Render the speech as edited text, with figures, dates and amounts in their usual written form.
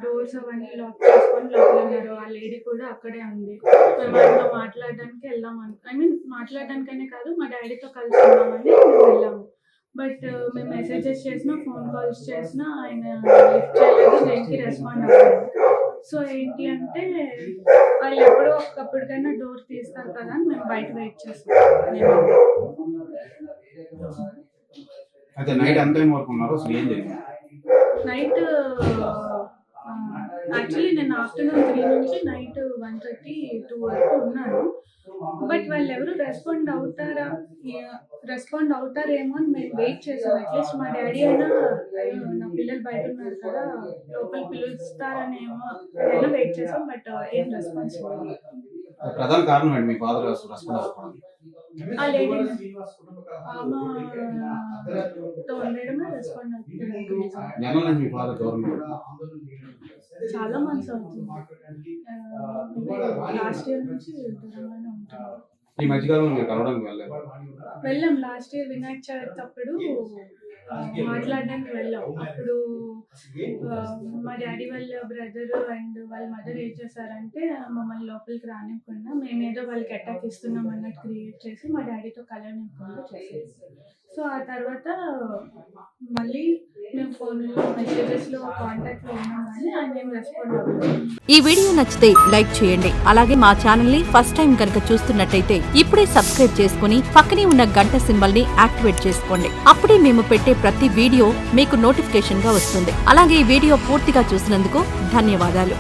Doors అవన్నీ lock చేసుకొని లోపల ఉన్నారు. ఆ లేడీ కూడా అక్కడే ఉంది. మేము వాళ్ళతో మాట్లాడడానికి మాట్లాడడానికనే కాదు, మా డాడీతో కలిసి ఉన్నామని మేము వెళ్ళాము. బట్ మేము మెసేజెస్ చేసినా, ఫోన్ కాల్స్ చేసినా ఆయన లిఫ్ట్ చేయలేదు, దేనికి రెస్పాండ్ అవ్వలేదు. సో ఏంటి అంటే వాళ్ళు ఎప్పుడో ఒక్కప్పటికైనా డోర్ తీస్తారు కదా అని మేము బయట వెయిట్ చేస్తాం. అయితే నైట్ ఎంత టైం వరకు ఉన్నారు? అసలు ఏం జరిగింది? నైట్ యాక్చువల్లీ నేను ఆఫ్టర్నూన్ 3 నుంచి నైట్ 1:30, 2 వరకు ఉన్నాను. బట్ వాళ్ళు ఎవరు రెస్పాండ్ అవుతారేమో అని మేము వెయిట్ చేసాం. అట్లీస్ట్ మా డాడీ అయినా నా పిల్లలు బయట ఉన్నారు కదా, లోపల పిలుస్తారనేమో అయినా వెయిట్ చేసాం. బట్ ఏం రెస్పాన్స్ లేదు. ప్రధాన కారణం ఏంటి మీ ఫాదర్ రెస్పాండ్ అవ్వకపోవడానికి? ఆ లేడీ ఆమెతో ఉండడమే రెస్పాండ్ అవుతుంది. మీ ఫాదర్ గవర్నమెంట్ చాలా మంత్స్ అవుతుంది. లాస్ట్ ఇయర్ నుంచి దూరంగానే ఉంటున్నాం. ఈ మధ్యకాలంలో మీరు కలవడానికి వెళ్ళాం. లాస్ట్ ఇయర్ వినాయక చవితి అప్పుడు మాట్లాడడానికి వెళ్ళాం. అప్పుడు మా డాడీ వాళ్ళ బ్రదర్ అండ్ వాళ్ళ మదర్ ఏం చేశారంటే మమ్మల్ని లోపలికి రానివ్వకుండా, మేమేదో వాళ్ళకి అటాక్ ఇస్తున్నాం అన్నట్టు క్రియేట్ చేసి మా డాడీతో కలవనివ్వకుండా చేసేది. సో ఆ తర్వాత మళ్ళీ మేము ఫోన్లో మెసేజెస్లో కాంటాక్ట్లో ఉన్నాం కానీ ఆయన ఏం రెస్పాండ్ అవ్వలేదు. ఈ వీడియో నచ్చితే లైక్ చేయండి. అలాగే మా ఛానల్ ని ఫస్ట్ టైం కనుక చూస్తున్నట్టయితే ఇప్పుడే సబ్స్క్రైబ్ చేసుకుని పక్కనే ఉన్న గంట సింబల్ ని యాక్టివేట్ చేసుకోండి. అప్పుడే మేము పెట్టే ప్రతి వీడియో మీకు నోటిఫికేషన్ గా వస్తుంది. అలాగే ఈ వీడియో పూర్తిగా చూసినందుకు ధన్యవాదాలు.